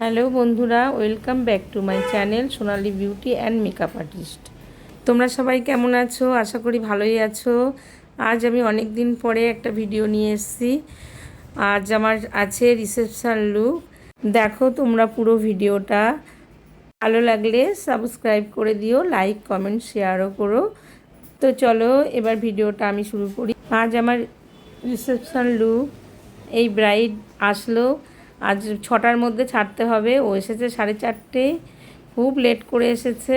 Hello বন্ধুরা, welcome back to my channel Sonali beauty and makeup artist. তোমরা সবাই কেমন আছো? আশা করি ভালোই আছো। আজ আমি অনেক দিন পরে একটা ভিডিও নিয়ে এসেছি। আজ আমার আছে রিসেপশান লুক। দেখো তোমরা পুরো ভিডিওটা। ভালো লাগলে সাবস্ক্রাইব করে দিও, লাইক কমেন্ট শেয়ারও করো। তো চলো এবার ভিডিওটা আমি শুরু করি। আজ আমার রিসেপশান লুক। এই ব্রাইড আসলো, আজ 6টার মধ্যে ছাড়তে হবে। ও এসেছে 4:30। খুব লেট করে এসেছে।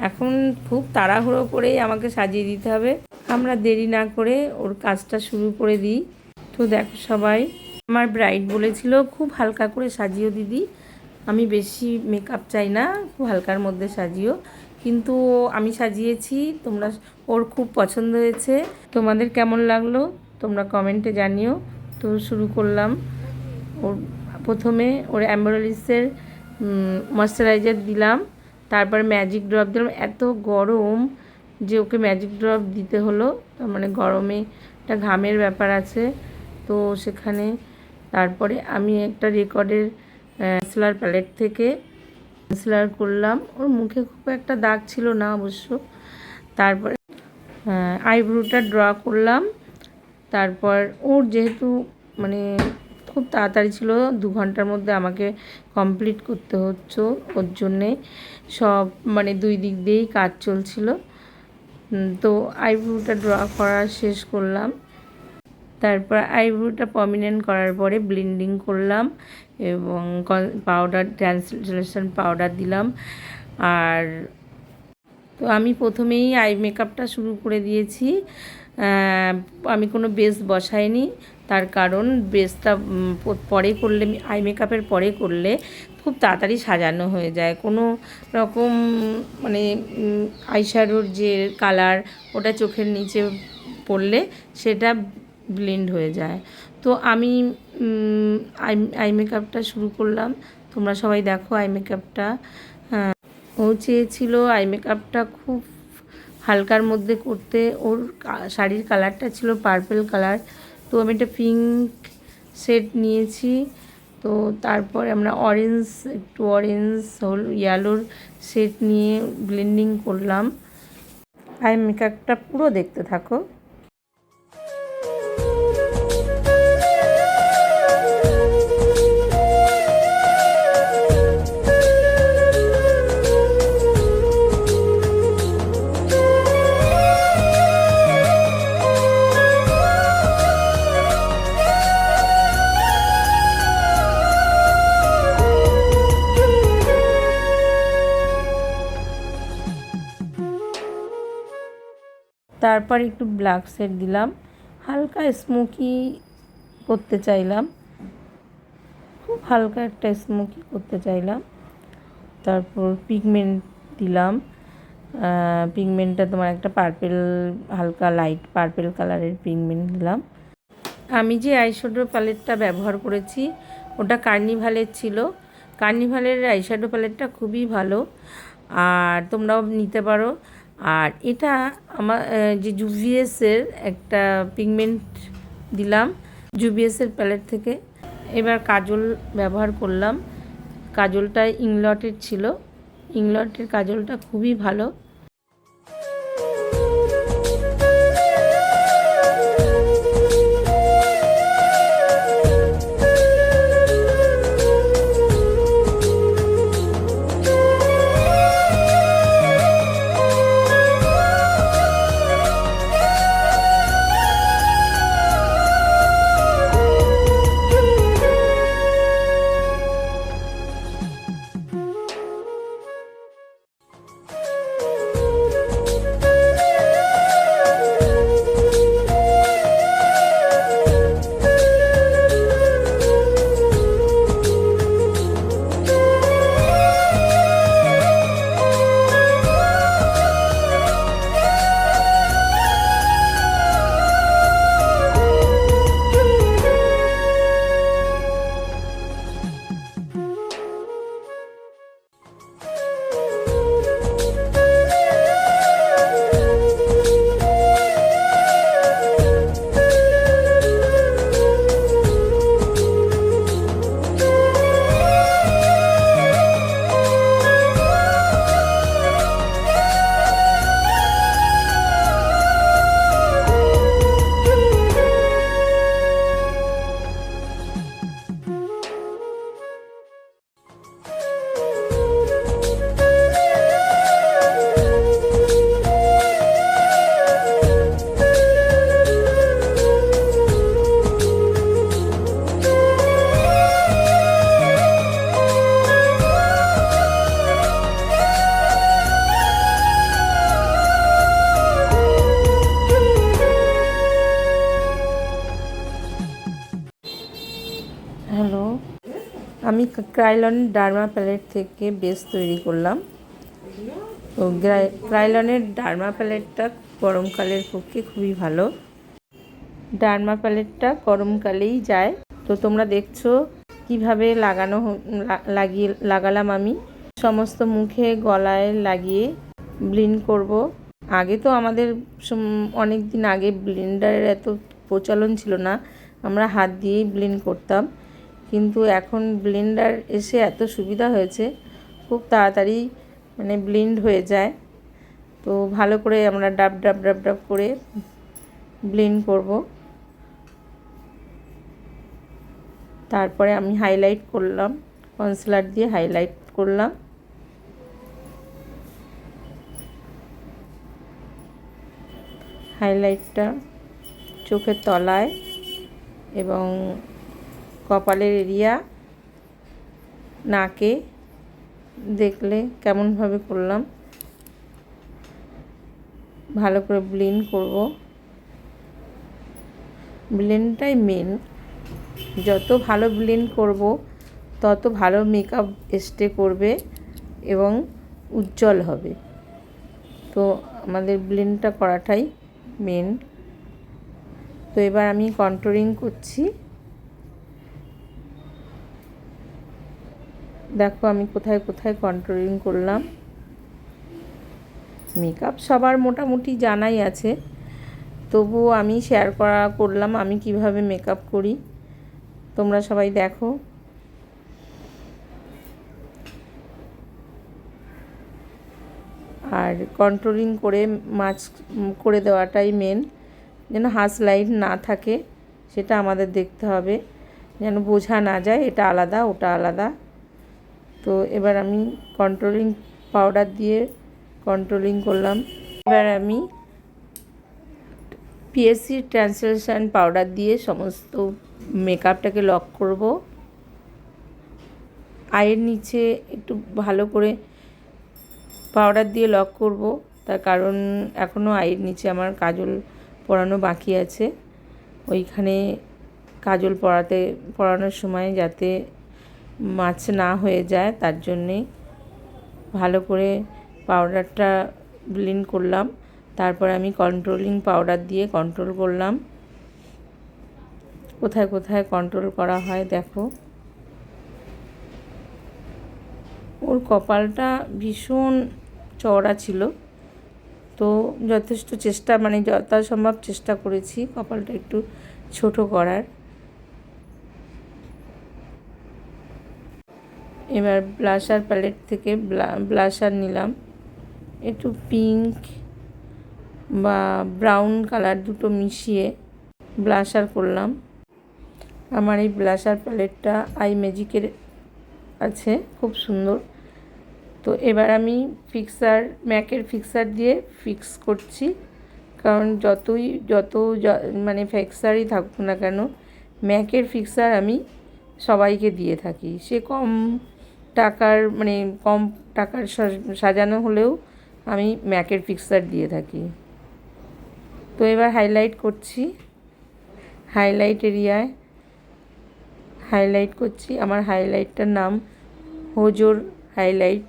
এখন খুব তাড়াহুড়ো করেই আমাকে সাজিয়ে দিতে হবে। আমরা দেরি না করে ওর কাজটা শুরু করে দিই। তো দেখো সবাই, আমার ব্রাইড বলেছিল খুব হালকা করে সাজিও দিদি, আমি বেশি মেকআপ চাই না, খুব হালকার মধ্যে সাজিও। কিন্তু আমি সাজিয়েছি, তোমরা ওর খুব পছন্দ হয়েছে। তোমাদের কেমন লাগলো তোমরা কমেন্টে জানিও। তো শুরু করলাম। ওর প্রথমে ওর অ্যাম্বারোলিসের ময়শ্চারাইজার দিলাম, তারপর ম্যাজিক ড্রপ দিলাম। এত গরম যে ওকে ম্যাজিক ড্রপ দিতে হলো, তার মানে গরমে একটা ঘামের ব্যাপার আছে। তো সেখানে তারপরে আমি একটা রেকর্ডের কনসিলার প্যালেট থেকে কনসিলার করলাম। ওর মুখে খুব একটা দাগ ছিল না অবশ্য। তারপরে আইব্রোটা ড্র করলাম। তারপর ওর যেহেতু মানে খুব তাড়াতাড়ি ছিল, 2 ঘন্টার মধ্যে আমাকে কমপ্লিট করতে হচ্ছে, ওর জন্যে সব মানে 2 দিক দিয়েই কাজ চলছিল। তো আইব্রোটা ড্র করা শেষ করলাম। তারপর আইব্রোটা প্রমিনেন্ট করার পরে ব্লেন্ডিং করলাম এবং পাউডার, ট্রান্সলেশন পাউডার দিলাম। আর তো আমি প্রথমেই আই মেকআপটা শুরু করে দিয়েছি। আমি কোনো বেস বসাইনি, তার কারণ বেসটা পরে করলে, আই মেকআপের পরে করলে খুব তাড়াতাড়ি সাজানো হয়ে যায়। কোনো রকম মানে আইশ্যাডোর যে কালার ওটা চোখের নিচে পড়লে সেটা ব্লেন্ড হয়ে যায়। তো আমি আই মেকআপটা শুরু করলাম। তোমরা সবাই দেখো আই মেকআপটা। ও চেয়েছিল আই মেকআপটা খুব হালকার মধ্যে করতে। ওর শাড়ির কালারটা ছিল পার্পল কালার, তো আমি একটা পিঙ্ক শেড নিয়েছি। তো তারপরে আমরা একটু অরেঞ্জ ইয়েলোর শেড নিয়ে ব্লেন্ডিং করলাম। আই মেকআপটা পুরো দেখতে থাকো। তারপর একটু ব্ল্যাক শেড দিলাম, হালকা স্মোকি করতে চাইলাম, খুব হালকা একটা স্মোকি করতে চাইলাম। তারপর পিগমেন্ট দিলাম। পিগমেন্টটা তোমার একটা পার্পেল, হালকা লাইট পার্পেল কালারের পিগমেন্ট দিলাম। আমি যে আইশ্যাডো প্যালেটটা ব্যবহার করেছি ওটা কার্নিভালের ছিল। কার্নিভালের আইশ্যাডো প্যালেটটা খুবই ভালো, আর তোমরাও নিতে পারো। আর এটা আমার যে জুভিএসের একটা পিগমেন্ট দিলাম জুভিএসের প্যালেট থেকে। এবার কাজল ব্যবহার করলাম। কাজলটা ইংলটের ছিল, ইংলটের কাজলটা খুবই ভালো। ক্রাইলন ডার্মা প্যালেট থেকে বেস তৈরি করলাম। তো ক্রাইলনের ডার্মা প্যালেটটা গরমকালের পক্ষে খুবই ভালো। ডার্মা প্যালেটটা গরমকালেই যায়। তো তোমরা দেখছো কিভাবে লাগালাম আমি। সমস্ত মুখে গলায় লাগিয়ে ব্লিন্ড করব। আগে তো আমাদের অনেক দিন আগে ব্লেন্ডারের এত প্রচলন ছিল না, আমরা হাত দিয়েই ব্লেন্ড করতাম। কিন্তু এখন ব্লেন্ডার এসে এত সুবিধা হয়েছে, খুব তাড়াতাড়ি মানে ব্লেন্ড হয়ে যায়। তো ভালো করে আমরা ডাব ডাব ডাব ডাব করে ব্লেন্ড করব। তারপরে আমি হাইলাইট করলাম, কনসিলার দিয়ে হাইলাইট করলাম। হাইলাইটটা চোখের তলায় এবং কপালের এরিয়া, নাকে দেখলে কেমনভাবে করলাম। ভালো করে ব্লেন্ড করব। ব্লেন্ডটাই মেন। যত ভালো ব্লেন্ড করব তত ভালো মেকআপ স্টে করবে এবং উজ্জ্বল হবে। তো আমাদের ব্লেন্ডটা করাটাই মেন। তো এবার আমি কন্ট্যুরিং করছি। দেখো আমি কোথায় কোথায় কন্ট্যুরিং করলাম। মেকআপ সবার মোটামুটি জানাই আছে, তবুও আমি শেয়ার করলাম আমি কিভাবে মেকআপ করি। তোমরা সবাই দেখো। আর কন্ট্রোলিং করে করে দেওয়াটাই মেন, যেন হাস লাইট না থাকে সেটা আমাদের দেখতে হবে, যেন বোঝা না যায় এটা আলাদা ওটা আলাদা। তো এবার আমি কন্ট্রোলিং পাউডার দিয়ে কন্ট্রোলিং করলাম। এবার আমি পিএসসি ট্রান্সলেশন পাউডার দিয়ে সমস্ত মেকআপটাকে লক করব। আইয়ের নিচে একটু ভালো করে পাউডার দিয়ে লক করব, তার কারণ এখনও আইয়ের নিচে আমার কাজল পরানো বাকি আছে। ওইখানে কাজল পরানোর সময় যাতে মাছ না হয়ে যায় তার জন্যে ভালো করে পাউডারটা ব্লেন্ড করলাম। তারপর আমি কন্ট্রোলিং পাউডার দিয়ে কন্ট্রোল করলাম। কোথায় কোথায় কন্ট্রোল করা হয় দেখো। ওর কপালটা ভীষণ চওড়া ছিল, তো যথেষ্ট চেষ্টা মানে যথাসম্ভব চেষ্টা করেছি কপালটা একটু ছোট করার। এবার ব্লাশার প্যালেট থেকে ব্লাশার নিলাম, একটু পিঙ্ক বা ব্রাউন কালার দুটো মিশিয়ে ব্লাশার করলাম। আমার এই ব্লাশার প্যালেটটা আই ম্যাজিকের আছে, খুব সুন্দর। তো এবার আমি ম্যাকের ফিক্সার দিয়ে ফিক্স করছি, কারণ যত মানে ফিক্সারই থাকুক না কেন, ম্যাকের ফিক্সার আমি সবাইকে দিয়ে থাকি। সে কম টাকার সাজানো হলেও আমি ম্যাকের ফিক্সার দিয়ে থাকি। তো এবার হাইলাইট করছি, হাইলাইট এরিয়ায় হাইলাইট করছি। আমার হাইলাইটটার নাম হোজোর হাইলাইট।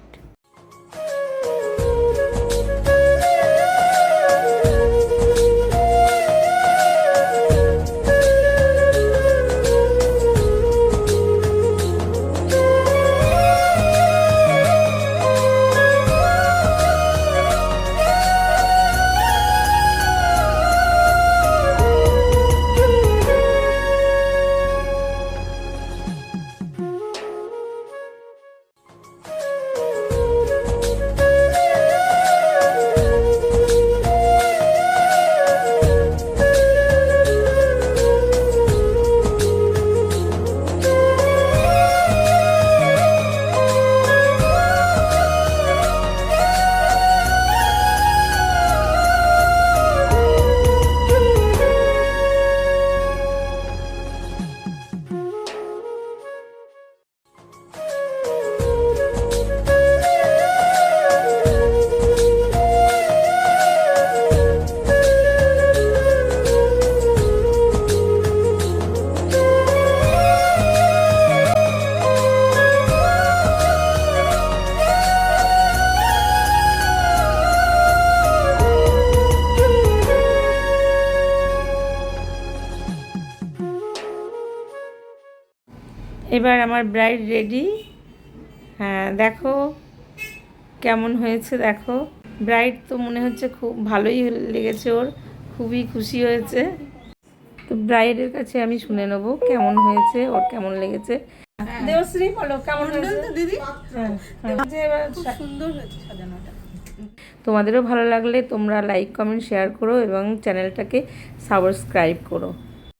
এবার আমার ব্রাইড রেডি। হ্যাঁ দেখো কেমন হয়েছে, দেখো ব্রাইড তো মনে হচ্ছে খুব ভালোই লেগেছে, ওর খুবই খুশি হয়েছে। তো ব্রাইডের কাছে আমি শুনে নেব কেমন হয়েছে, ওর কেমন লেগেছে। দেবশ্রী বলো কেমন হয়েছে দিদি? সুন্দর হয়েছে সাজানোটা। তোমাদেরও ভালো লাগলে তোমরা লাইক কমেন্ট শেয়ার করো এবং চ্যানেলটাকে সাবস্ক্রাইব করো।